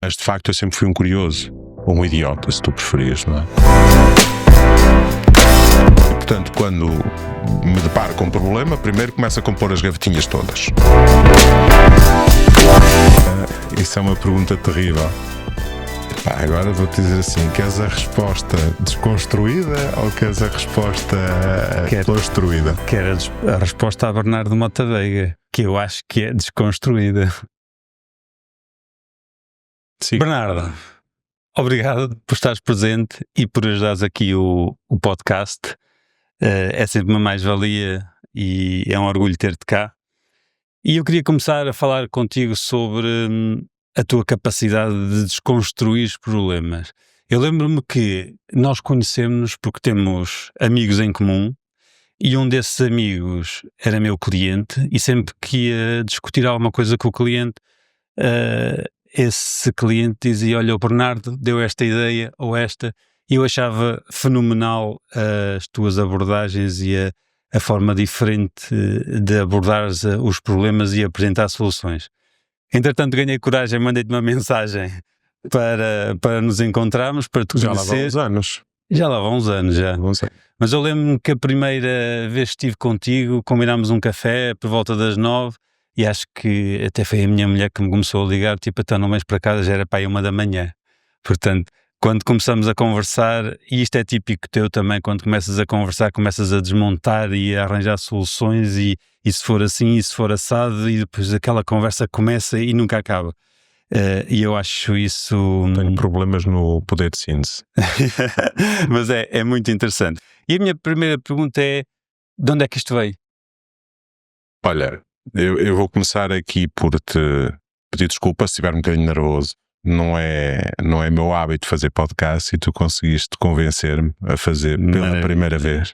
Mas de facto eu sempre fui um curioso, ou um idiota, se tu preferires, não é? E, portanto, quando me deparo com um problema, primeiro começo a compor as gavetinhas todas. Isso é uma pergunta terrível. Agora vou-te dizer assim, queres a resposta desconstruída ou queres a resposta construída? Quero a resposta a Bernardo Mota Veiga, que eu acho que é desconstruída. Sim. Bernardo, obrigado por estares presente e por ajudares aqui o podcast. É sempre uma mais-valia e é um orgulho ter-te cá. E eu queria começar a falar contigo sobre a tua capacidade de desconstruir os problemas. Eu lembro-me que nós conhecemos-nos porque temos amigos em comum e um desses amigos era meu cliente e sempre que ia discutir alguma coisa com o cliente, esse cliente dizia, olha, o Bernardo deu esta ideia ou esta, e eu achava fenomenal as tuas abordagens e a forma diferente de abordar os problemas e apresentar soluções. Entretanto, ganhei coragem, mandei-te uma mensagem para nos encontrarmos, para te conhecer. Já lá vão uns anos. Já lá vão uns anos, já. Não sei. Mas eu lembro-me que a primeira vez que estive contigo, combinámos um café por volta das 9 e acho que até foi a minha mulher que me começou a ligar, tipo, até não mês para casa, já era para aí 1 da manhã. Portanto, quando começamos a conversar, e isto é típico teu também, quando começas a conversar, começas a desmontar e a arranjar soluções e se for assim, e se for assado, e depois aquela conversa começa e nunca acaba. E eu acho isso... Tenho problemas no poder de síntese. Mas é muito interessante. E a minha primeira pergunta é, de onde é que isto veio? Olha, eu vou começar aqui por te pedir desculpa se estiver um bocadinho nervoso. Não é meu hábito fazer podcast e tu conseguiste convencer-me a fazer pela primeira vez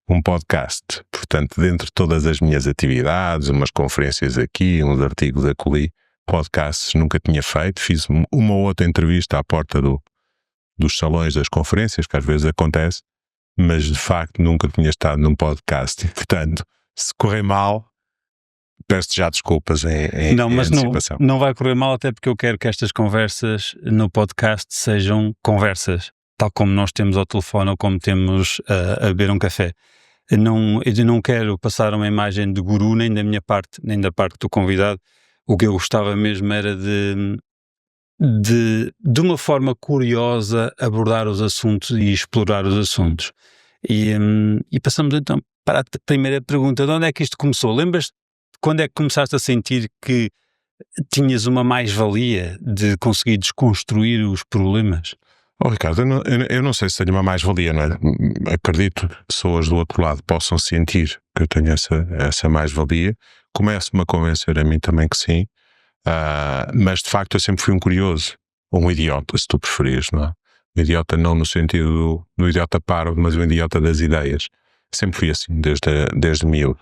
um podcast. Portanto, dentre todas as minhas atividades, umas conferências aqui, uns artigos acolhi, podcasts nunca tinha feito. Fiz uma ou outra entrevista à porta dos salões das conferências, que às vezes acontece, mas de facto nunca tinha estado num podcast. E, portanto, se correr mal, peço-te já desculpas em antecipação. Não vai correr mal, até porque eu quero que estas conversas no podcast sejam conversas, tal como nós temos ao telefone ou como temos a beber um café. Eu não quero passar uma imagem de guru, nem da minha parte, nem da parte do convidado. O que eu gostava mesmo era de uma forma curiosa abordar os assuntos e explorar os assuntos. E passamos então para a primeira pergunta, de onde é que isto começou? Lembras-te quando é que começaste a sentir que tinhas uma mais-valia de conseguir desconstruir os problemas? Oh, Ricardo, eu não sei se tenho uma mais-valia, não é? Acredito que pessoas do outro lado possam sentir que eu tenho essa mais-valia. Começo-me a convencer a mim também que sim. Mas de facto eu sempre fui um curioso, ou um idiota, se tu preferires, não é? Um idiota não no sentido do idiota parvo, mas um idiota das ideias. Sempre fui assim, desde miúdo.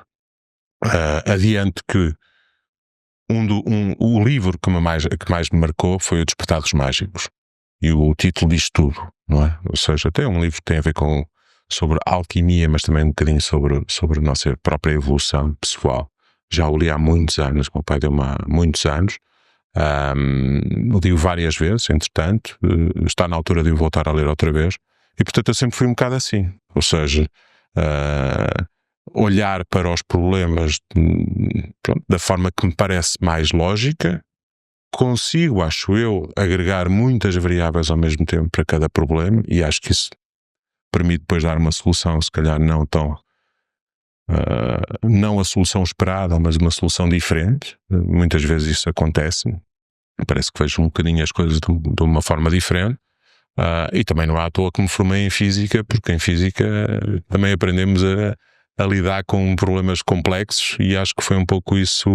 Adiante que o livro que mais me marcou foi O Despertar dos Mágicos. E o título diz tudo, não é? Ou seja, tem um livro que tem a ver sobre alquimia, mas também um bocadinho sobre a nossa própria evolução pessoal. Já o li há muitos anos, o meu pai deu-me há muitos anos. Li-o várias vezes, entretanto, está na altura de o voltar a ler outra vez. E portanto eu sempre fui um bocado assim. Ou seja, olhar para os problemas da forma que me parece mais lógica. Consigo, acho eu, agregar muitas variáveis ao mesmo tempo para cada problema e acho que isso permite depois dar uma solução, se calhar não tão... não a solução esperada, mas uma solução diferente. Muitas vezes isso acontece. Parece que vejo um bocadinho as coisas de uma forma diferente. E também não é à toa que me formei em Física, porque em Física também aprendemos a lidar com problemas complexos e acho que foi um pouco isso...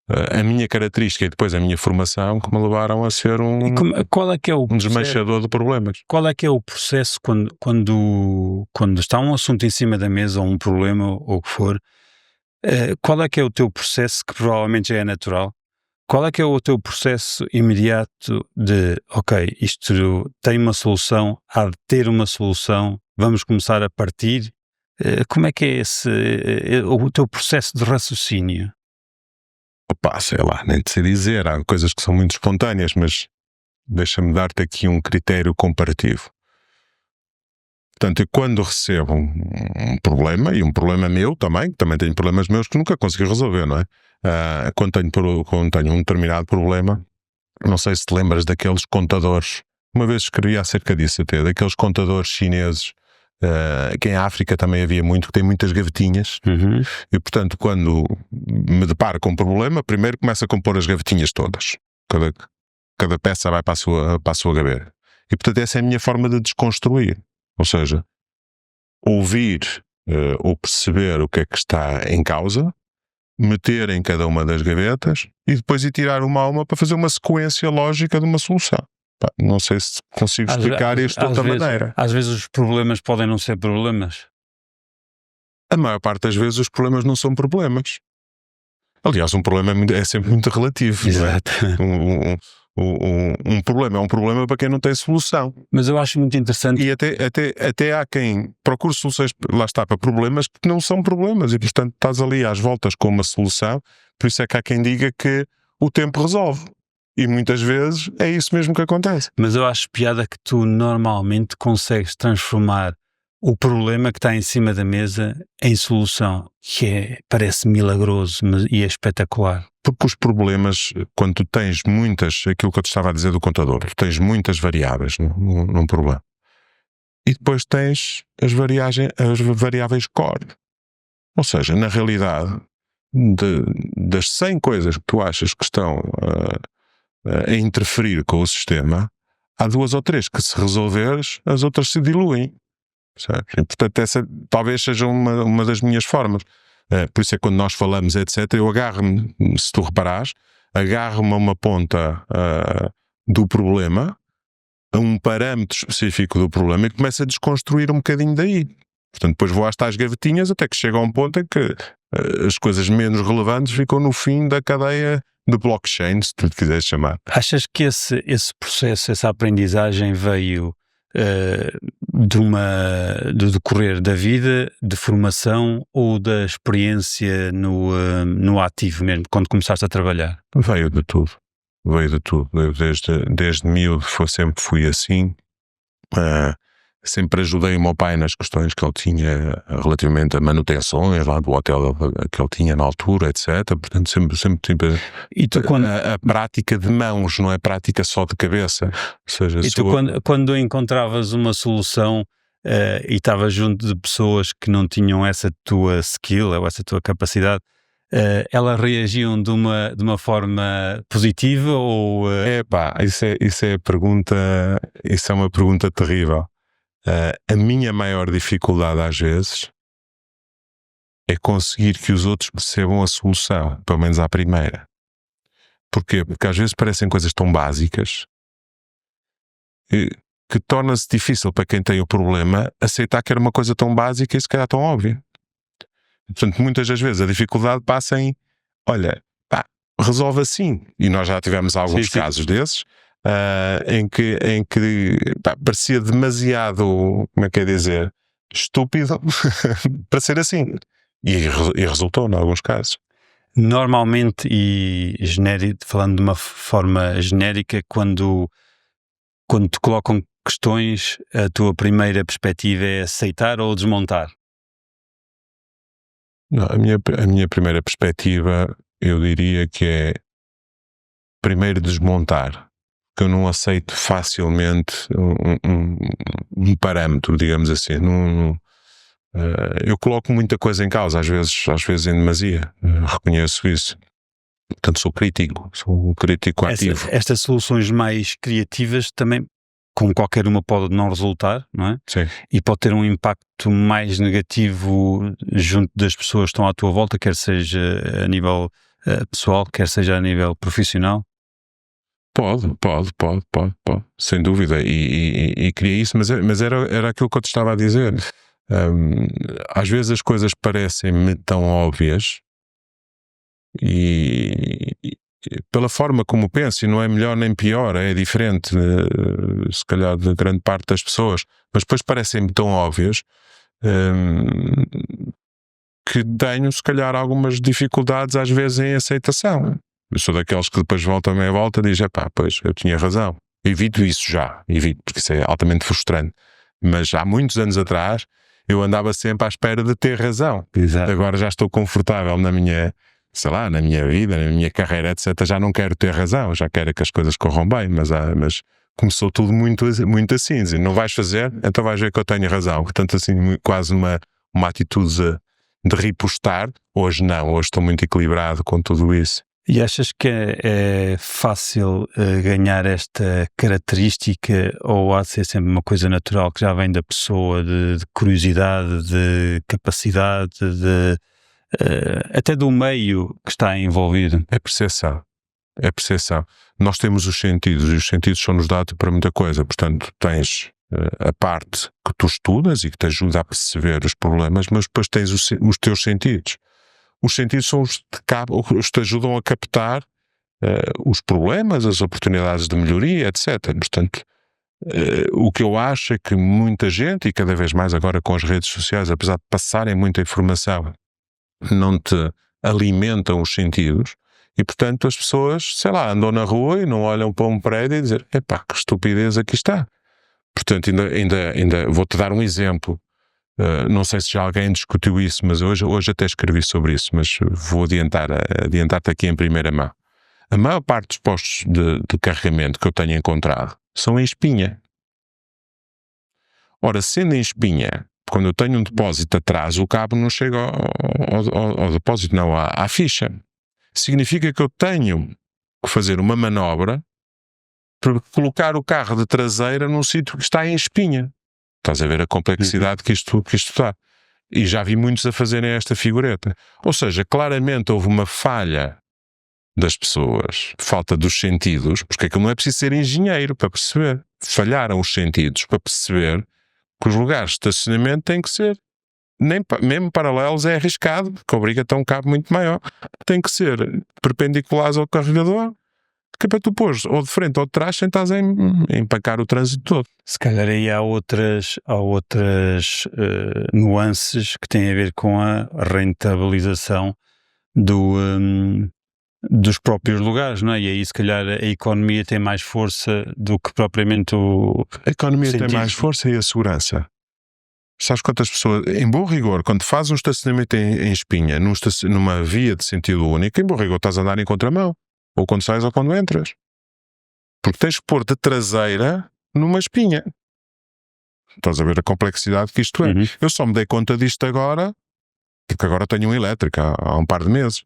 a minha característica e depois a minha formação que me levaram a ser qual é que é um desmanchador de problemas. Qual é que é o processo quando está um assunto em cima da mesa ou um problema ou o que for, qual é que é o teu processo que provavelmente já é natural? Qual é que é o teu processo imediato de, ok, isto tem uma solução, há de ter uma solução, vamos começar a partir? Como é que é o teu processo de raciocínio? Opa, sei lá, nem te sei dizer, há coisas que são muito espontâneas, mas deixa-me dar-te aqui um critério comparativo. Portanto, eu quando recebo um problema, e um problema meu também, que também tenho problemas meus que nunca consegui resolver, não é? Quando tenho um determinado problema, não sei se te lembras daqueles contadores, uma vez escrevi acerca disso até, daqueles contadores chineses, que em África também havia muito, que tem muitas gavetinhas, e portanto quando me deparo com um problema, primeiro começo a compor as gavetinhas todas, cada peça vai para a sua gaveta, e portanto essa é a minha forma de desconstruir, ou seja, ouvir ou perceber o que é que está em causa, meter em cada uma das gavetas e depois ir tirar uma a uma para fazer uma sequência lógica de uma solução. Não sei se consigo explicar isto de outra maneira. Às vezes os problemas podem não ser problemas. A maior parte das vezes os problemas não são problemas. Aliás, um problema é sempre muito relativo. Exato. Um problema é um problema para quem não tem solução. Mas eu acho muito interessante. E até há quem procure soluções, lá está, para problemas que não são problemas. E portanto estás ali às voltas com uma solução. Por isso é que há quem diga que o tempo resolve. E muitas vezes é isso mesmo que acontece. Mas eu acho piada que tu normalmente consegues transformar o problema que está em cima da mesa em solução, que parece milagroso e é espetacular. Porque os problemas, quando tu tens muitas, aquilo que eu te estava a dizer do contador, tu tens muitas variáveis num problema. E depois tens as variáveis core. Ou seja, na realidade, das 100 coisas que tu achas que estão a interferir com o sistema, há 2 ou 3 que, se resolveres, as outras se diluem. Sabe? E, portanto, essa talvez seja uma das minhas formas. Por isso é que quando nós falamos, etc., eu agarro-me, se tu reparares, agarro-me a uma ponta do problema, a um parâmetro específico do problema, e começo a desconstruir um bocadinho daí. Portanto, depois vou às tais gavetinhas até que chega a um ponto em que as coisas menos relevantes ficam no fim da cadeia de blockchain, se tu te quiseres chamar. Achas que esse processo, essa aprendizagem veio do decorrer da vida, de formação, ou da experiência no ativo mesmo, quando começaste a trabalhar? Veio de tudo. Eu desde miúdo sempre fui assim. Sempre ajudei o meu pai nas questões que ele tinha relativamente a manutenções lá do hotel que ele tinha na altura, etc. Portanto, sempre e tu, a prática de mãos, não é prática só de cabeça. Ou seja, e tu quando encontravas uma solução e estavas junto de pessoas que não tinham essa tua skill ou essa tua capacidade, elas reagiam de uma forma positiva ou... Isso é a pergunta, isso é uma pergunta terrível. A minha maior dificuldade às vezes é conseguir que os outros percebam a solução, pelo menos à primeira. Porquê? Porque às vezes parecem coisas tão básicas que torna-se difícil para quem tem o problema aceitar que era uma coisa tão básica e se calhar tão óbvia. Portanto, muitas das vezes a dificuldade passa em, olha, resolve assim. E nós já tivemos alguns casos desses, em que parecia demasiado, como é que é dizer, estúpido para ser assim. E resultou em alguns casos. Normalmente, e falando de uma forma genérica, quando te colocam questões, a tua primeira perspectiva é aceitar ou desmontar? Não, a minha primeira perspectiva, eu diria que é primeiro desmontar, que eu não aceito facilmente um parâmetro, digamos assim. Eu coloco muita coisa em causa, às vezes em demasia, reconheço isso. Portanto, sou um crítico ativo. Estas soluções mais criativas também, como qualquer uma, pode não resultar, não é? Sim. E pode ter um impacto mais negativo junto das pessoas que estão à tua volta, quer seja a nível pessoal, quer seja a nível profissional. Pode, sem dúvida, e queria isso, mas era aquilo que eu te estava a dizer. Às vezes as coisas parecem-me tão óbvias e pela forma como penso, e não é melhor nem pior, é diferente, se calhar, de grande parte das pessoas, mas depois parecem-me tão óbvias que tenho, se calhar, algumas dificuldades às vezes em aceitação. Eu sou daqueles que depois volta e diz, pois, eu tinha razão. Evito isso já, porque isso é altamente frustrante. Mas há muitos anos atrás eu andava sempre à espera de ter razão. Exato. Agora já estou confortável na minha, sei lá, na minha vida, na minha carreira, etc. Já não quero ter razão, já quero que as coisas corram bem, mas começou tudo muito assim. Não vais fazer, então vais ver que eu tenho razão. Portanto, assim, quase uma atitude de ripostar. Hoje não, hoje estou muito equilibrado com tudo isso. E achas que é fácil ganhar esta característica, ou há de ser sempre uma coisa natural que já vem da pessoa, de curiosidade, de capacidade, até do meio que está envolvido? É percepção. Nós temos os sentidos, e os sentidos são-nos dados para muita coisa. Portanto, tens a parte que tu estudas e que te ajuda a perceber os problemas, mas depois tens os teus sentidos. Os sentidos são os que te ajudam a captar os problemas, as oportunidades de melhoria, etc. Portanto, o que eu acho é que muita gente, e cada vez mais agora com as redes sociais, apesar de passarem muita informação, não te alimentam os sentidos, e portanto as pessoas, sei lá, andam na rua e não olham para um prédio e dizem, epá, que estupidez aqui está. Portanto, ainda vou-te dar um exemplo. Não sei se já alguém discutiu isso, mas hoje até escrevi sobre isso, mas vou adiantar-te aqui em primeira mão. A maior parte dos postos de carregamento que eu tenho encontrado são em Espinha. Ora, sendo em Espinha, quando eu tenho um depósito atrás, o cabo não chega ao depósito, não, à ficha. Significa que eu tenho que fazer uma manobra para colocar o carro de traseira num sítio que está em Espinha. Estás a ver a complexidade que isto está. E já vi muitos a fazerem esta figureta. Ou seja, claramente houve uma falha das pessoas, falta dos sentidos, porque aquilo não é preciso ser engenheiro para perceber. Falharam os sentidos para perceber que os lugares de estacionamento têm que ser, mesmo paralelos é arriscado, porque obriga-te a um cabo muito maior. Tem que ser perpendiculares ao carregador, que é para tu pôres ou de frente ou de trás sem estás a empacar o trânsito todo. Se calhar aí há outras nuances que têm a ver com a rentabilização dos próprios lugares, não é? E aí se calhar a economia tem mais força do que propriamente A economia tem mais força e a segurança. Sabes quantas pessoas, em bom rigor, quando fazes um estacionamento em Espinha, numa via de sentido único, em bom rigor estás a andar em contramão. Ou quando sais ou quando entras. Porque tens que pôr de traseira numa espinha. Estás a ver a complexidade que isto é. Uhum. Eu só me dei conta disto agora, porque agora tenho um elétrico há um par de meses.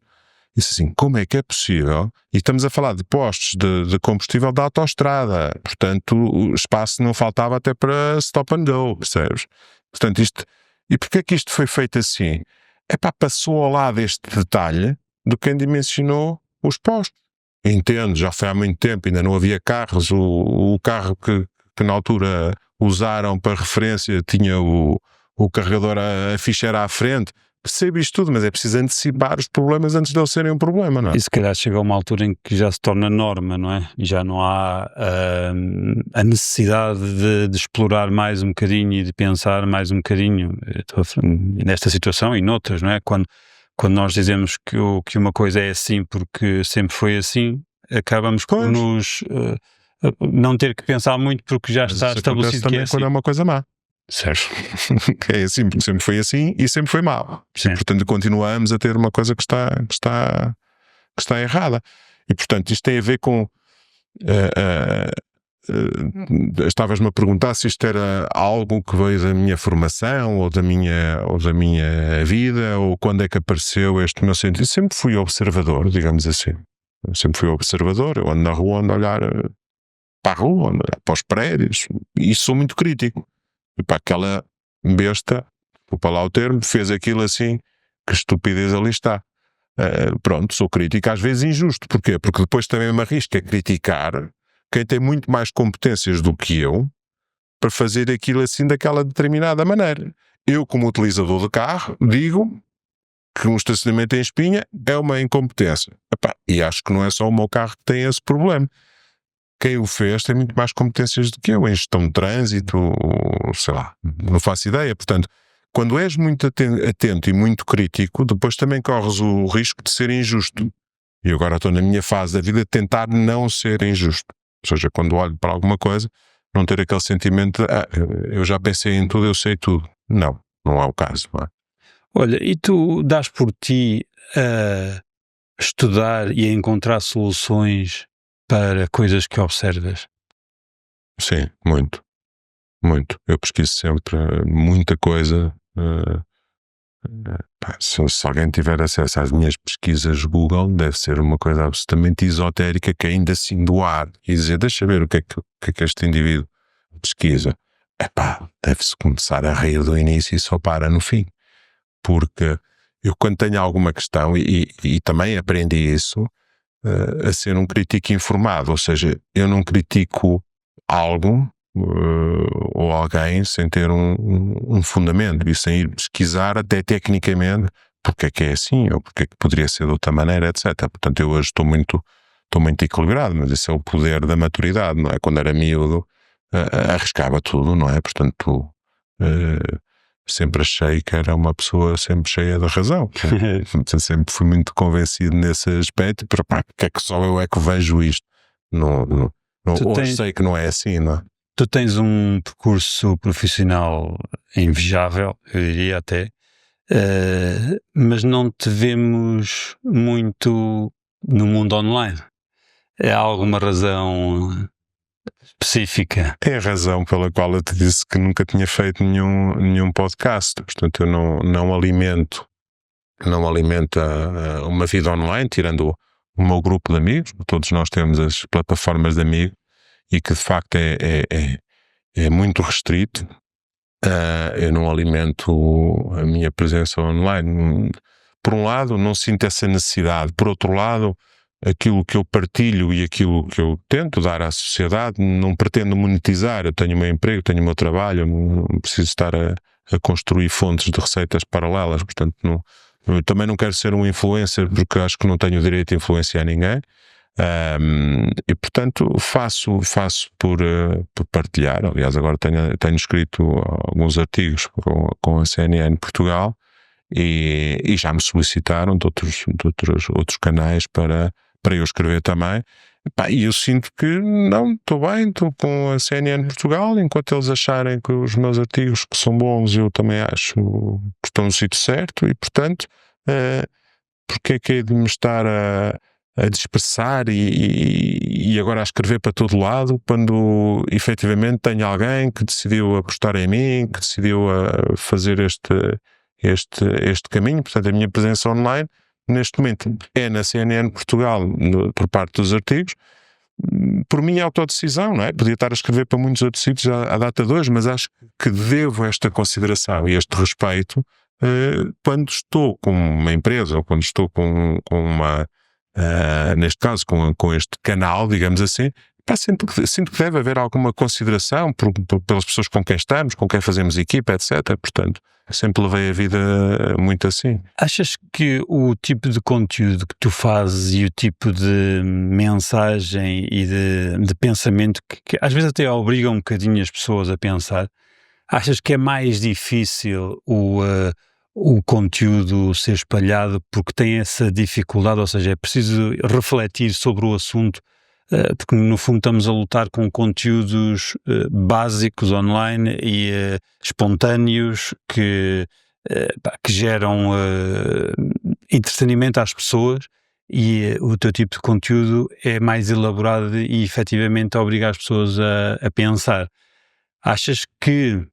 Disse assim, como é que é possível? E estamos a falar de postos de combustível da autoestrada. Portanto, o espaço não faltava até para stop and go, percebes? Portanto, e porquê é que isto foi feito assim? Passou ao lado este detalhe de quem dimensionou os postos. Entendo, já foi há muito tempo, ainda não havia carros. O carro que na altura usaram para referência tinha o carregador, a ficha era à frente. Percebo isto tudo, mas é preciso antecipar os problemas antes de eles serem um problema, não é? E se calhar chega a uma altura em que já se torna norma, não é? Já não há a necessidade de explorar mais um bocadinho e de pensar mais um bocadinho. Estou a falar nesta situação e noutras, não é? Quando nós dizemos que uma coisa é assim porque sempre foi assim, acabamos por nos não ter que pensar muito porque já está estabelecido que é assim. Quando é uma coisa má. Certo? É assim, porque sempre foi assim e sempre foi mau. Portanto, continuamos a ter uma coisa que está errada. E, portanto, isto tem a ver com... estavas-me a perguntar se isto era algo que veio da minha formação ou da minha vida, ou quando é que apareceu este meu sentido. Sempre fui observador, digamos assim. Eu ando na rua, ando a olhar para a rua, ando a olhar para os prédios, e sou muito crítico. E para aquela besta, vou para lá o termo, fez aquilo assim, que estupidez ali está. Pronto, sou crítico, às vezes injusto. Porquê? Porque depois também me arrisco a criticar quem tem muito mais competências do que eu para fazer aquilo assim daquela determinada maneira. Eu, como utilizador de carro, digo que um estacionamento em Espinha é uma incompetência. E acho que não é só o meu carro que tem esse problema. Quem o fez tem muito mais competências do que eu, em gestão de trânsito, sei lá, não faço ideia. Portanto, quando és muito atento e muito crítico, depois também corres o risco de ser injusto. E agora estou na minha fase da vida de tentar não ser injusto. seja, quando olho para alguma coisa, não ter aquele sentimento de eu já pensei em tudo, eu sei tudo. Não é o caso. Não é? Olha, e tu dás por ti a estudar e a encontrar soluções para coisas que observas? Sim, muito. Eu pesquiso sempre muita coisa. Se alguém tiver acesso às minhas pesquisas Google, deve ser uma coisa absolutamente esotérica, que ainda assim do ar, e dizer, deixa ver o que é que este indivíduo pesquisa. Deve-se começar a rir do início e só para no fim. Porque eu, quando tenho alguma questão, e também aprendi isso, a ser um crítico informado, ou seja, eu não critico algo ou alguém sem ter um fundamento e sem ir pesquisar até tecnicamente porque é que é assim ou porque é que poderia ser de outra maneira, etc. Portanto, eu hoje estou muito equilibrado, mas isso é o poder da maturidade, não é? Quando era miúdo, arriscava tudo, não é? Portanto, sempre achei que era uma pessoa sempre cheia de razão. Sempre fui muito convencido nesse aspecto, porque é que só eu é que vejo isto? Hoje sei que não é assim, não é? Tu tens um percurso profissional invejável, eu diria até, mas não te vemos muito no mundo online. É alguma razão específica? É a razão pela qual eu te disse que nunca tinha feito nenhum podcast. Portanto, eu não alimento uma vida online, tirando o meu grupo de amigos. Todos nós temos as plataformas de amigos e que de facto é muito restrito. Eu não alimento a minha presença online. Por um lado, não sinto essa necessidade. Por outro lado, aquilo que eu partilho e aquilo que eu tento dar à sociedade, não pretendo monetizar. Eu tenho o meu emprego, tenho o meu trabalho, não preciso estar a construir fontes de receitas paralelas. Portanto, eu também não quero ser um influencer porque acho que não tenho o direito de influenciar ninguém. E portanto faço por partilhar. Aliás, agora tenho escrito alguns artigos com a CNN Portugal e já me solicitaram de outros canais para eu escrever também. E eu sinto que não, estou bem, estou com a CNN Portugal, enquanto eles acharem que os meus artigos que são bons, eu também acho que estão no sítio certo e portanto porque é que é de me estar a dispersar e agora a escrever para todo lado, quando efetivamente tenho alguém que decidiu apostar em mim, que decidiu fazer este caminho. Portanto, a minha presença online neste momento é na CNN Portugal, por parte dos artigos, por minha autodecisão, não é? Podia estar a escrever para muitos outros sítios à data de hoje, mas acho que devo esta consideração e este respeito quando estou com uma empresa ou quando estou com uma neste caso com este canal, digamos assim. Sinto que deve haver alguma consideração pelas pessoas com quem estamos, com quem fazemos equipa, etc. Portanto, sempre levei a vida muito assim. Achas que o tipo de conteúdo que tu fazes e o tipo de mensagem e de pensamento que às vezes até obrigam um bocadinho as pessoas a pensar, achas que é mais difícil o conteúdo ser espalhado porque tem essa dificuldade, ou seja, é preciso refletir sobre o assunto, porque no fundo estamos a lutar com conteúdos básicos online e espontâneos que geram entretenimento às pessoas, e o teu tipo de conteúdo é mais elaborado e efetivamente obriga as pessoas a pensar. Achas que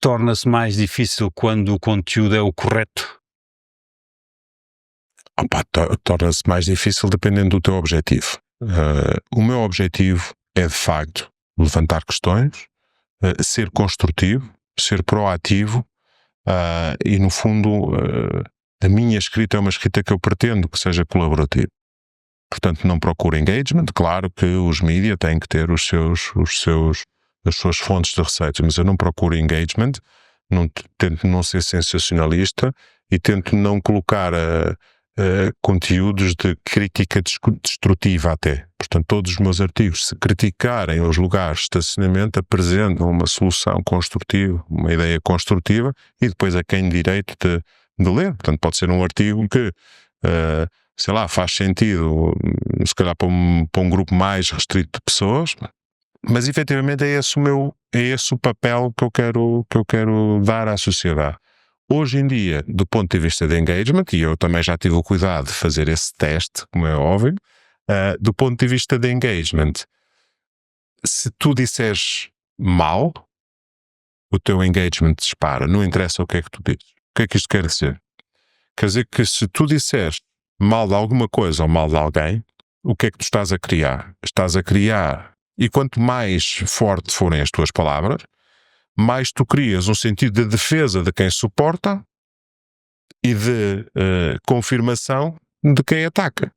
torna-se mais difícil quando o conteúdo é o correto? Torna-se mais difícil dependendo do teu objetivo. O meu objetivo é de facto levantar questões, ser construtivo, ser proativo e no fundo a minha escrita é uma escrita que eu pretendo que seja colaborativa. Portanto, não procuro engagement. Claro que os mídias têm que ter as suas fontes de receitas, mas eu não procuro engagement, tento não ser sensacionalista e tento não colocar conteúdos de crítica destrutiva até. Portanto, todos os meus artigos, se criticarem os lugares de estacionamento, apresentam uma solução construtiva, uma ideia construtiva, e depois a quem direito de ler. Portanto, pode ser um artigo que sei lá, faz sentido, se calhar para um grupo mais restrito de pessoas, mas efetivamente é esse o papel que eu quero dar à sociedade. Hoje em dia, do ponto de vista de engagement, e eu também já tive o cuidado de fazer esse teste, como é óbvio, do ponto de vista de engagement, se tu disseres mal, o teu engagement dispara, não interessa o que é que tu dizes. O que é que isto quer dizer? Quer dizer que se tu disseres mal de alguma coisa ou mal de alguém, o que é que tu estás a criar? Estás a criar, e quanto mais forte forem as tuas palavras, mais tu crias um sentido de defesa de quem suporta e de confirmação de quem ataca.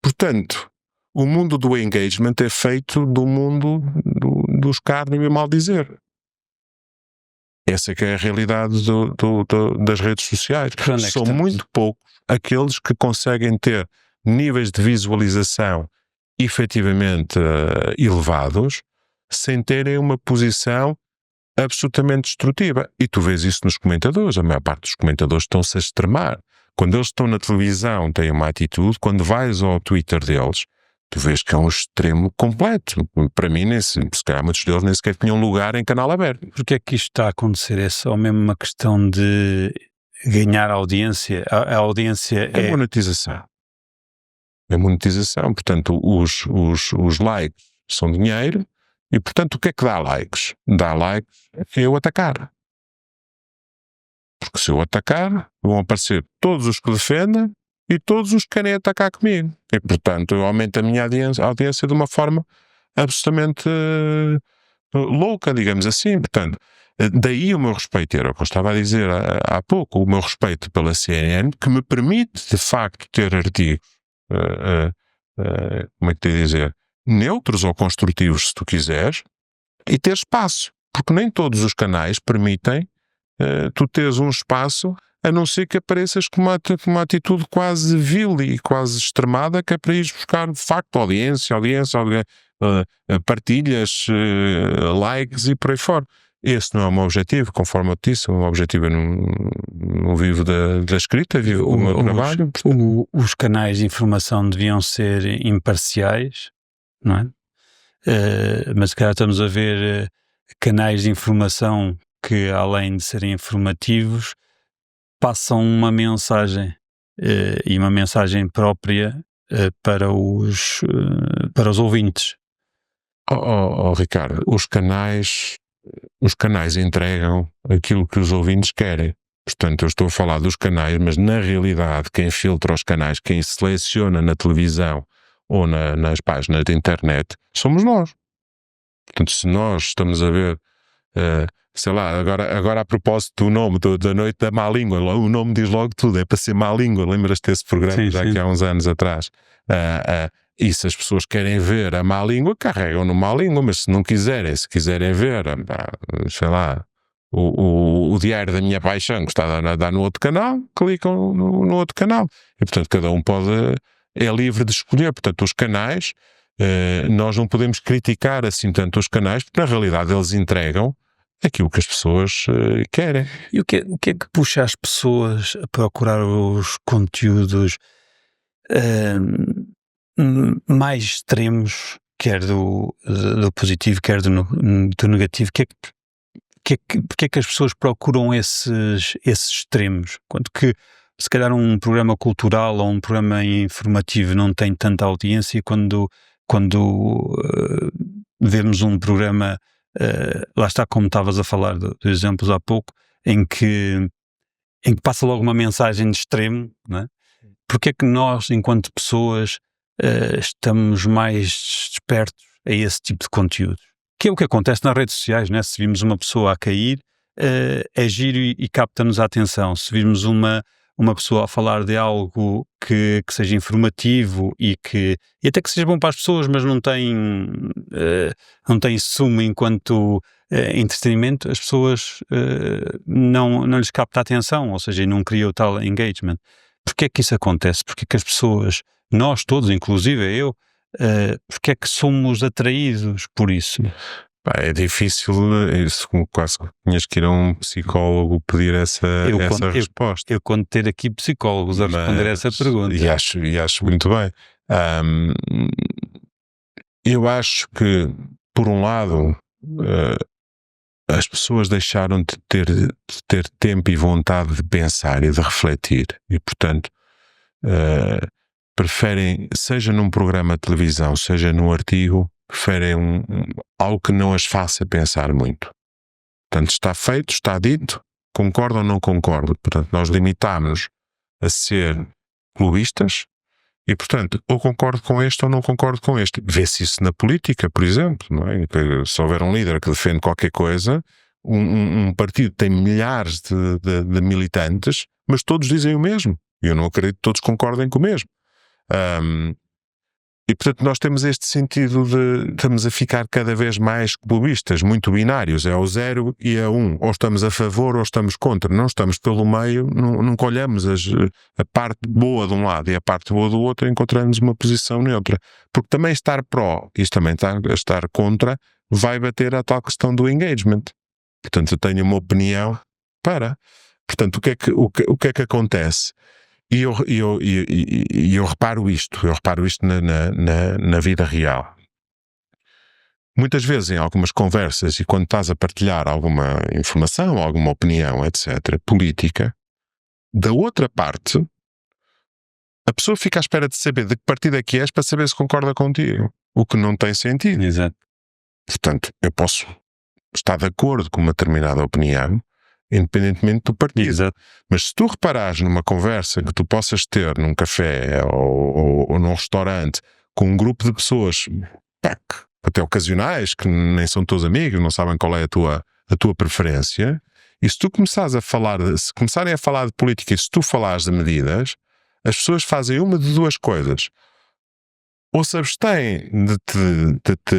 Portanto, o mundo do engagement é feito do mundo do escárnio e maldizer. Essa é que é a realidade das redes sociais. São muito poucos aqueles que conseguem ter níveis de visualização efetivamente elevados sem terem uma posição absolutamente destrutiva. E tu vês isso nos comentadores. A maior parte dos comentadores estão-se a extremar. Quando eles estão na televisão têm uma atitude, quando vais ao Twitter deles, tu vês que é um extremo completo. Para mim, se calhar muitos deles nem sequer tinham lugar em canal aberto. Porquê é que isto está a acontecer? É só mesmo uma questão de ganhar audiência? A audiência é monetização. É monetização. Portanto, os likes são dinheiro e, portanto, o que é que dá likes? Dá likes é eu atacar. Porque se eu atacar, vão aparecer todos os que defendem e todos os que querem atacar comigo. E, portanto, eu aumento a minha audiência de uma forma absolutamente louca, digamos assim. Portanto, daí o meu respeito, era o que eu estava a dizer há pouco, o meu respeito pela CNN, que me permite, de facto, ter artigos, como é que te dizer, neutros ou construtivos, se tu quiseres, e ter espaço. Porque nem todos os canais permitem tu teres um espaço, a não ser que apareças com uma atitude quase vil e quase extremada, que é para ir buscar, de facto, audiência, partilhas, likes e por aí fora. Esse não é o meu objetivo, conforme eu te disse. O meu objetivo é não vivo da escrita, vivo do meu trabalho. Os canais de informação deviam ser imparciais, não é? Mas se calhar estamos a ver canais de informação que, além de serem informativos, passam uma mensagem e uma mensagem própria para os ouvintes. Ricardo, os canais entregam aquilo que os ouvintes querem. Portanto, eu estou a falar dos canais, mas na realidade quem filtra os canais, quem seleciona na televisão ou nas páginas de internet, somos nós. Portanto, se nós estamos a ver, sei lá, agora a propósito do nome da Noite da Má Língua, o nome diz logo tudo, é para ser má língua. Lembras-te desse programa que há uns anos atrás? E se as pessoas querem ver a má língua, carregam no má língua, mas se não quiserem, se quiserem ver, sei lá, o Diário da Minha Paixão, que está a dar no outro canal, clicam no outro canal. E, portanto, cada um é livre de escolher. Portanto, os canais, nós não podemos criticar assim tanto os canais, porque na realidade eles entregam aquilo que as pessoas querem. E o que é que puxa as pessoas a procurar os conteúdos mais extremos, quer do positivo, quer do negativo? Porque é que as pessoas procuram esses extremos? Quanto que, se calhar, um programa cultural ou um programa informativo não tem tanta audiência, quando vemos um programa, lá está, como estavas a falar dos exemplos há pouco, em que passa logo uma mensagem de extremo, não é? Porque é que nós, enquanto pessoas, estamos mais despertos a esse tipo de conteúdo? Que é o que acontece nas redes sociais, né? Se vimos uma pessoa a cair, é giro e capta-nos a atenção. Se virmos uma pessoa a falar de algo que seja informativo e até que seja bom para as pessoas, mas não tem sumo enquanto entretenimento, as pessoas não lhes capta a atenção, ou seja, não cria o tal engagement. Porquê é que isso acontece? Porquê é que as pessoas, nós todos, inclusive eu, porque é que somos atraídos por isso? É difícil, isso quase que tinhas que ir a um psicólogo pedir essa resposta. Eu conto ter aqui psicólogos a responder essa pergunta. E acho muito bem. Eu acho que, por um lado, as pessoas deixaram de ter tempo e vontade de pensar e de refletir. E, portanto, preferem, seja num programa de televisão, seja num artigo, preferem algo que não as faça pensar muito. Portanto, está feito, está dito, concordo ou não concordo. Portanto, nós limitamos a ser clubistas e, portanto, ou concordo com este ou não concordo com este. Vê-se isso na política, por exemplo, não é? Se houver um líder que defende qualquer coisa, um partido tem milhares de militantes, mas todos dizem o mesmo. E eu não acredito que todos concordem com o mesmo. E, portanto, nós temos este sentido de estamos a ficar cada vez mais clubistas, muito binários, é o 0 e a 1, ou estamos a favor ou estamos contra, não estamos pelo meio, nunca olhamos a parte boa de um lado e a parte boa do outro, encontramos uma posição neutra, porque também estar pró e também estar contra vai bater à tal questão do engagement. Portanto, eu tenho uma opinião portanto, o que é que acontece? E eu reparo isto na vida real. Muitas vezes em algumas conversas e quando estás a partilhar alguma informação, alguma opinião, etc., política, da outra parte, a pessoa fica à espera de saber de que partido é que és para saber se concorda contigo, o que não tem sentido. Exato. Portanto, eu posso estar de acordo com uma determinada opinião, independentemente do partido. Exato. Mas se tu reparares numa conversa que tu possas ter num café ou num restaurante com um grupo de pessoas até ocasionais, que nem são teus amigos, não sabem qual é a tua preferência, e se tu começarem a falar de política e se tu falares de medidas, as pessoas fazem uma de duas coisas. Ou se abstêm de te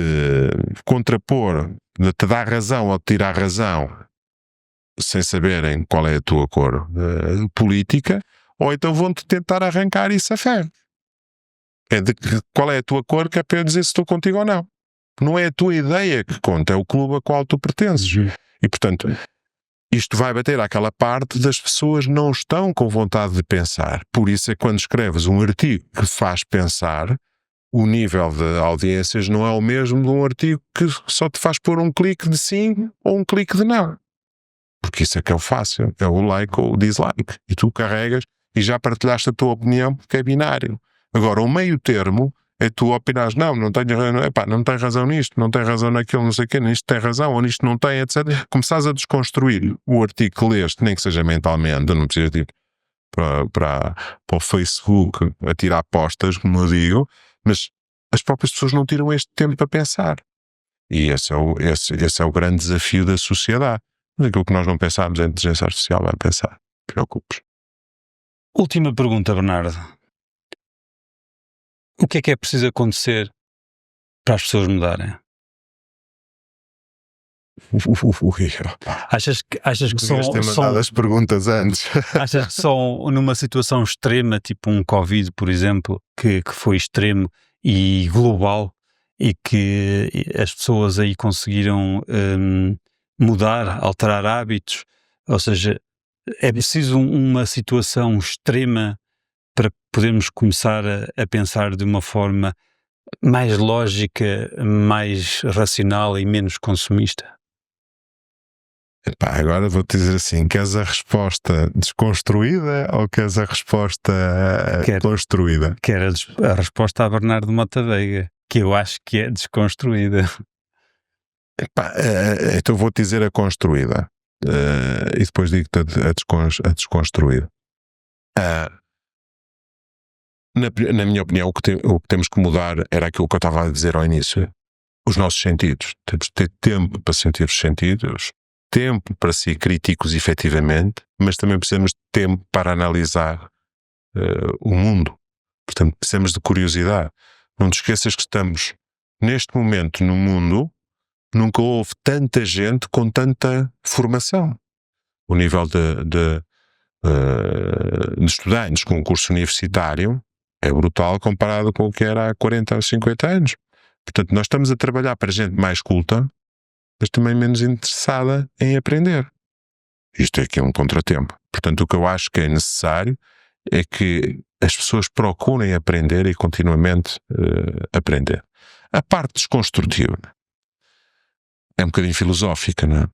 contrapor, de te dar razão ou de tirar razão, sem saberem qual é a tua cor política, ou então vão-te tentar arrancar isso a ferro. É de qual é a tua cor que é para eu dizer se estou contigo ou não. Não é a tua ideia que conta, é o clube a qual tu pertences. E, portanto, isto vai bater àquela parte das pessoas não estão com vontade de pensar. Por isso é que quando escreves um artigo que faz pensar, o nível de audiências não é o mesmo de um artigo que só te faz pôr um clique de sim ou um clique de não. Porque isso é que é o fácil, é o like ou o dislike. E tu carregas e já partilhaste a tua opinião porque é binário. Agora, o meio termo é tu opinares, não tem razão nisto, não tem razão naquilo, não sei o quê, nisto tem razão, ou nisto não tem, etc. Começares a desconstruir o artigo que leste, nem que seja mentalmente, não precisas ir para o Facebook a tirar apostas, como eu digo, mas as próprias pessoas não tiram este tempo para pensar. E esse é o grande desafio da sociedade. Mas aquilo que nós não pensamos, a inteligência artificial vai pensar. Preocupes. Última pergunta, Bernardo. O que é preciso acontecer para as pessoas mudarem? Achas que são as perguntas antes. Achas que só numa situação extrema, tipo um Covid, por exemplo, que foi extremo e global, e que as pessoas aí conseguiram mudar, alterar hábitos, ou seja, é preciso uma situação extrema para podermos começar a pensar de uma forma mais lógica, mais racional e menos consumista? Agora vou-te dizer assim, queres a resposta desconstruída ou queres a resposta construída? Quero a resposta a Bernardo Mota Veiga, que eu acho que é desconstruída. Então vou-te dizer a construída e depois digo-te a desconstruída. Na minha opinião, o que temos que mudar era aquilo que eu estava a dizer ao início. Os nossos sentidos. Temos de ter tempo para sentir os sentidos, tempo para ser críticos efetivamente, mas também precisamos de tempo para analisar o mundo. Portanto, precisamos de curiosidade. Não te esqueças que estamos, neste momento, no mundo, nunca houve tanta gente com tanta formação. O nível de estudantes com um curso universitário é brutal comparado com o que era há 40 ou 50 anos. Portanto, nós estamos a trabalhar para gente mais culta, mas também menos interessada em aprender. Isto é que é um contratempo. Portanto, o que eu acho que é necessário é que as pessoas procurem aprender e continuamente aprender. A parte desconstrutiva é um bocadinho filosófica, não é?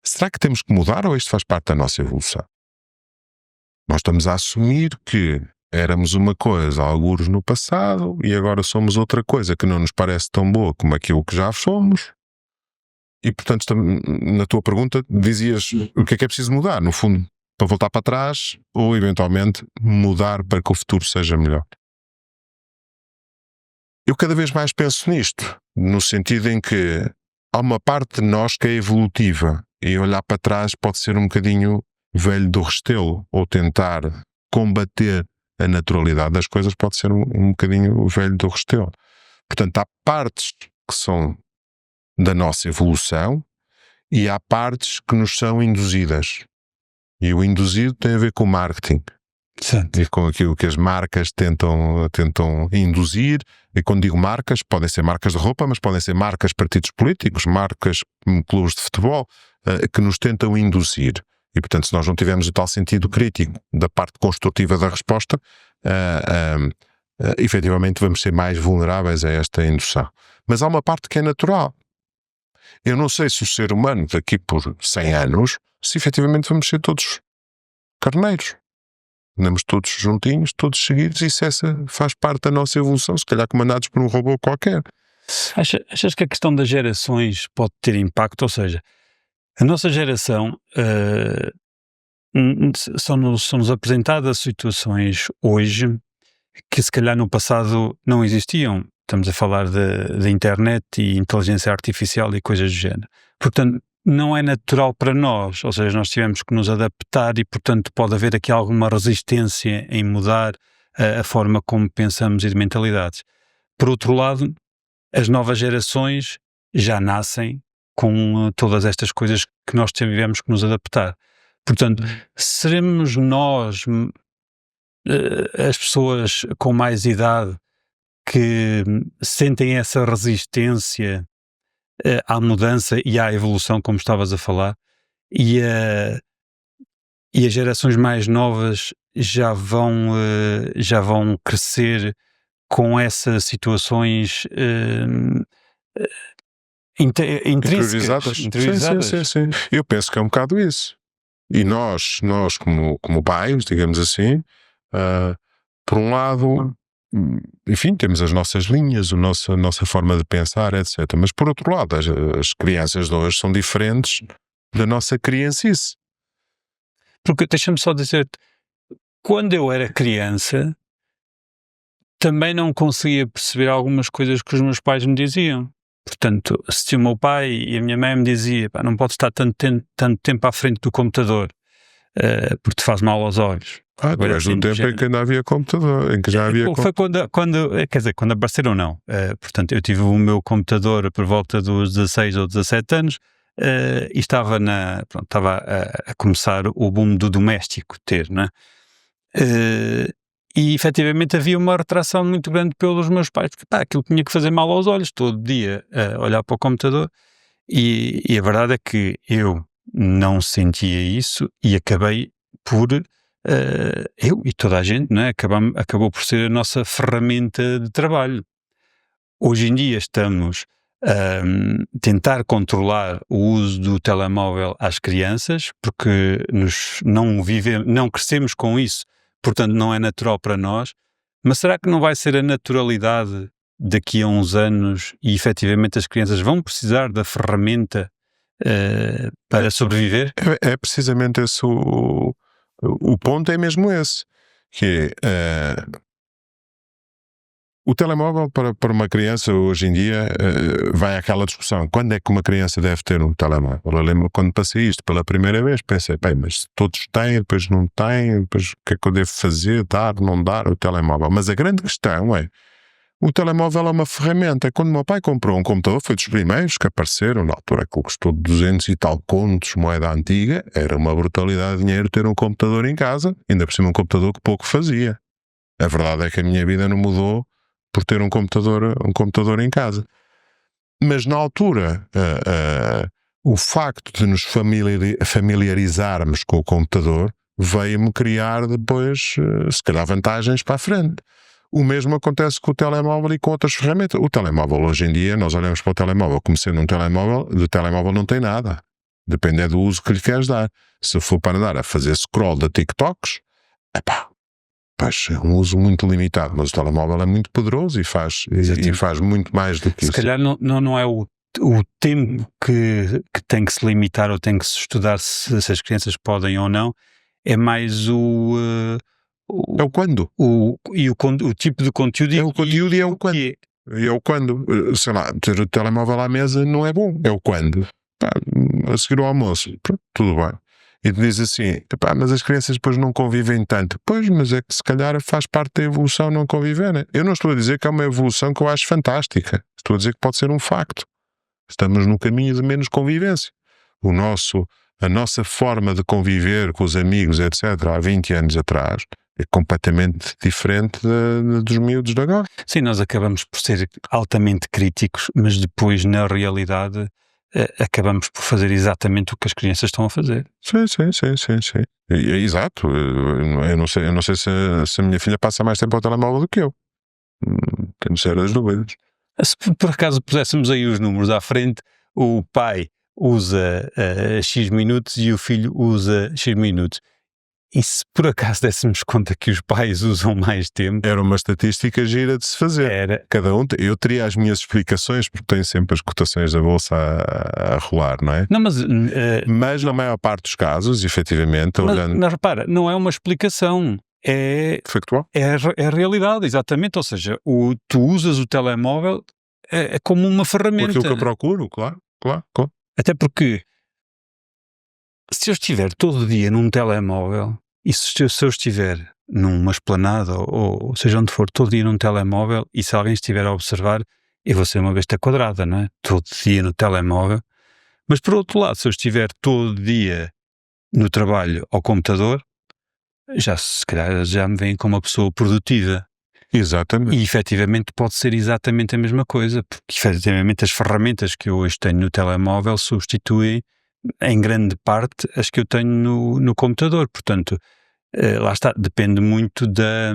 Será que temos que mudar ou isto faz parte da nossa evolução? Nós estamos a assumir que éramos uma coisa algures no passado e agora somos outra coisa que não nos parece tão boa como aquilo que já fomos. E, portanto, na tua pergunta, dizias o que é preciso mudar, no fundo, para voltar para trás ou, eventualmente, mudar para que o futuro seja melhor. Eu cada vez mais penso nisto, no sentido em que há uma parte de nós que é evolutiva e olhar para trás pode ser um bocadinho velho do restelo, ou tentar combater a naturalidade das coisas pode ser um bocadinho velho do restelo. Portanto, há partes que são da nossa evolução e há partes que nos são induzidas. E o induzido tem a ver com o marketing. Certo. E com aquilo que as marcas tentam induzir. E quando digo marcas, podem ser marcas de roupa, mas podem ser marcas de partidos políticos, marcas clubes de futebol, que nos tentam induzir. E, portanto, se nós não tivermos o tal sentido crítico da parte construtiva da resposta, efetivamente vamos ser mais vulneráveis a esta indução. Mas há uma parte que é natural. Eu não sei se o ser humano, daqui por 100 anos, se efetivamente vamos ser todos carneiros. Andamos todos juntinhos, todos seguidos, e se essa faz parte da nossa evolução, se calhar comandados por um robô qualquer. Achas que a questão das gerações pode ter impacto? Ou seja, a nossa geração são-nos apresentadas situações hoje que se calhar no passado não existiam. Estamos a falar da internet e inteligência artificial e coisas do género. Portanto, não é natural para nós, ou seja, nós tivemos que nos adaptar e, portanto, pode haver aqui alguma resistência em mudar a forma como pensamos e de mentalidades. Por outro lado, as novas gerações já nascem com todas estas coisas que nós tivemos que nos adaptar. Portanto, seremos nós, as pessoas com mais idade, que sentem essa resistência à mudança e à evolução, como estavas a falar, e as gerações mais novas já vão crescer com essas situações intrínsecas. Interiorizadas. Sim. Eu penso que é um bocado isso. E nós como pais, digamos assim, por um lado, enfim, temos as nossas linhas, a nossa forma de pensar, etc. Mas, por outro lado, as crianças de hoje são diferentes da nossa criancice. Porque, deixa-me só dizer, quando eu era criança, também não conseguia perceber algumas coisas que os meus pais me diziam. Portanto, se o meu pai e a minha mãe me diziam, não podes estar tanto tempo à frente do computador, porque te faz mal aos olhos. Tu és do tempo em que ainda havia computador, em que já havia Foi quando apareceram, não. Portanto, eu tive o meu computador por volta dos 16 ou 17 anos e estava a começar o boom do doméstico não é? E efetivamente havia uma retração muito grande pelos meus pais, porque aquilo tinha que fazer mal aos olhos, todo dia olhar para o computador, e a verdade é que eu não sentia isso e acabei por... eu e toda a gente, não é? Acabou por ser a nossa ferramenta de trabalho. Hoje em dia estamos a tentar controlar o uso do telemóvel às crianças, porque não crescemos com isso, portanto não é natural para nós. Mas será que não vai ser a naturalidade daqui a uns anos e efetivamente as crianças vão precisar da ferramenta para sobreviver? É precisamente esse o ponto, é mesmo esse, que é o telemóvel para uma criança hoje em dia vai àquela discussão, quando é que uma criança deve ter um telemóvel? Eu lembro quando passei isto pela primeira vez, pensei, mas todos têm, depois não têm, depois o que é que eu devo fazer, dar, não dar o telemóvel? Mas a grande questão é, o telemóvel é uma ferramenta. Quando o meu pai comprou um computador, foi dos primeiros que apareceram, na altura que custou 200 e tal contos, moeda antiga, era uma brutalidade de dinheiro ter um computador em casa, ainda por cima um computador que pouco fazia. A verdade é que a minha vida não mudou por ter um computador em casa. Mas na altura, o facto de nos familiarizarmos com o computador veio-me criar depois, se calhar, vantagens para a frente. O mesmo acontece com o telemóvel e com outras ferramentas. O telemóvel, hoje em dia, nós olhamos para o telemóvel como sendo um telemóvel, do telemóvel não tem nada. Depende do uso que lhe queres dar. Se for para andar a fazer scroll de TikToks, pois é um uso muito limitado, mas o telemóvel é muito poderoso e faz muito mais do que isso. Se calhar não é o tempo que tem que se limitar ou tem que se estudar se as crianças podem ou não, é mais é o quando. O tipo de conteúdo. É o conteúdo e é o quando. E é o quando. Sei lá, ter o telemóvel à mesa não é bom. É o quando. A seguir ao almoço, pronto, tudo bem. E tu dizes assim, mas as crianças depois não convivem tanto. Pois, mas é que se calhar faz parte da evolução não conviverem. Eu não estou a dizer que é uma evolução que eu acho fantástica. Estou a dizer que pode ser um facto. Estamos no caminho de menos convivência. A nossa forma de conviver com os amigos, etc., há 20 anos atrás, é completamente diferente dos miúdos de agora. Sim, nós acabamos por ser altamente críticos, mas depois, na realidade, acabamos por fazer exatamente o que as crianças estão a fazer. Sim. Exato. Eu não sei se a minha filha passa mais tempo ao telemóvel do que eu. Tenho sérias dúvidas. Se por acaso puséssemos aí os números à frente, o pai usa X minutos e o filho usa X minutos. E se por acaso dessemos conta que os pais usam mais tempo... Era uma estatística gira de se fazer. Era. Cada um... Eu teria as minhas explicações, porque tenho sempre as cotações da bolsa a rolar, não é? Não, mas na maior parte dos casos, efetivamente... Mas repara, não é uma explicação. É factual. É a realidade, exatamente. Ou seja, tu usas o telemóvel é como uma ferramenta. Aquilo que eu procuro, claro. Até porque se eu estiver todo dia num telemóvel e se eu estiver numa esplanada ou seja onde for, todo dia num telemóvel, e se alguém estiver a observar, eu vou ser uma besta quadrada, não é? Todo dia no telemóvel. Mas por outro lado, se eu estiver todo dia no trabalho ao computador, se calhar já me veem como uma pessoa produtiva. Exatamente. E efetivamente pode ser exatamente a mesma coisa, porque efetivamente as ferramentas que eu hoje tenho no telemóvel substituem em grande parte as que eu tenho no computador. Portanto, lá está, depende muito da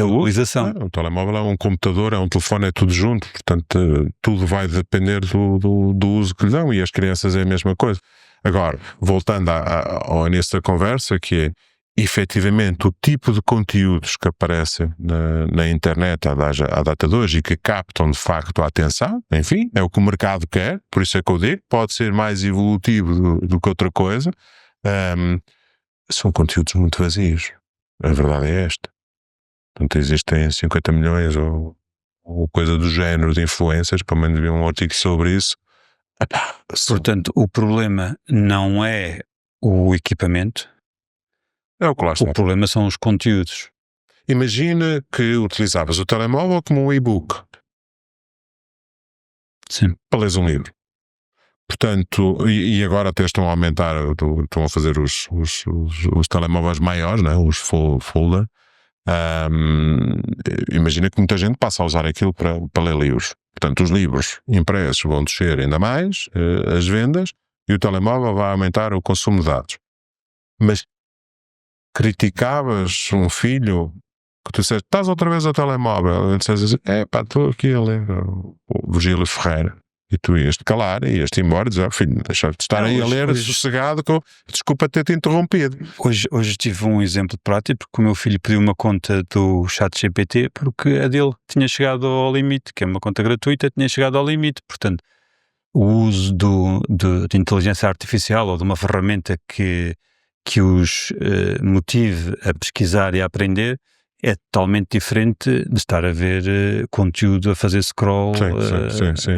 utilização. O telemóvel é um computador, é um telefone, é tudo junto, portanto tudo vai depender do uso que lhe dão, e as crianças é a mesma coisa. Agora, voltando ao início da conversa, que é efetivamente o tipo de conteúdos que aparecem na internet à data de hoje e que captam de facto a atenção, enfim, é o que o mercado quer, por isso é que eu digo, pode ser mais evolutivo do que outra coisa. São conteúdos muito vazios, a verdade é esta. Portanto, existem 50 milhões ou coisa do género de influencers, pelo menos vi um artigo sobre isso. Portanto, o problema não é o equipamento, é o que lá está. O problema são os conteúdos. Imagina que utilizavas o telemóvel como um e-book. Sim. Para leres um livro. Portanto, e agora até estão a aumentar, estão a fazer os telemóveis maiores, né? Os folder. Imagina que muita gente passa a usar aquilo para ler livros. Portanto, os livros impressos vão descer ainda mais as vendas, e o telemóvel vai aumentar o consumo de dados. Mas criticavas um filho que tu disseste, estás outra vez ao telemóvel, e disseste assim, estou aqui a ler o Virgílio Ferreira, e tu ias-te calar, ias-te embora e dizer, filho, deixa-te estar aí a ler sossegado, desculpa ter-te interrompido. Hoje tive um exemplo prático, porque o meu filho pediu uma conta do ChatGPT porque a dele tinha chegado ao limite, que é uma conta gratuita, tinha chegado ao limite. Portanto, o uso de inteligência artificial ou de uma ferramenta que os motive a pesquisar e a aprender é totalmente diferente de estar a ver conteúdo, a fazer scroll. Sim.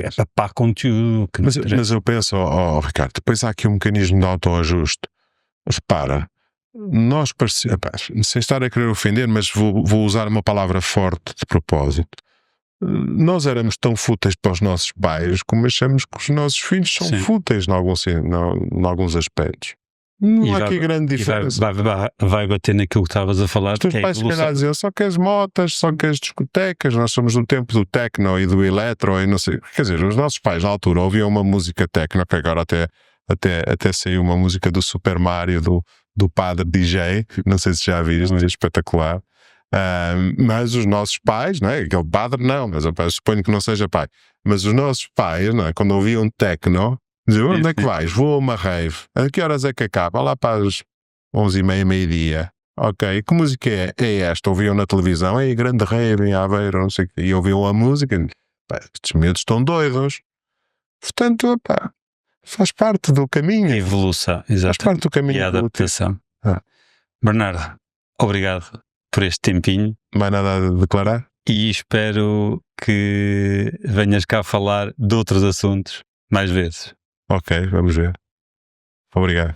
É papar conteúdo. Mas eu penso, Ricardo, depois há aqui um mecanismo de autoajuste. Repara, nós parecemos, sem estar a querer ofender, mas vou usar uma palavra forte de propósito. Nós éramos tão fúteis para os nossos pais como achamos que os nossos filhos são fúteis em alguns aspectos. Não há aqui grande diferença. Vai bater naquilo que estavas a falar. Os teus pais se calhar diziam só que as motas, só que as discotecas, nós somos do tempo do techno e do eletro e não sei. Quer dizer, os nossos pais na altura ouviam uma música techno, que agora até saiu uma música do Super Mario, do padre DJ, não sei se já viram, mas é espetacular. Mas os nossos pais, não é? Aquele padre não, mas eu suponho que não seja pai. Mas os nossos pais, não é? Quando ouviam techno, diziam: onde é que vais? Vou a uma rave. A que horas é que acaba? Lá para as 11h30, meio-dia. Ok, que música é esta? Ouviam na televisão, é grande rave em Aveiro, não sei o quê. E ouviam a música. Pá, estes miúdos estão doidos. Portanto, pá, faz parte do caminho. A evolução, exato. Faz parte do caminho. E a adaptação. Bernardo, obrigado por este tempinho. Mais nada a declarar? E espero que venhas cá falar de outros assuntos mais vezes. Ok, vamos ver. Obrigado.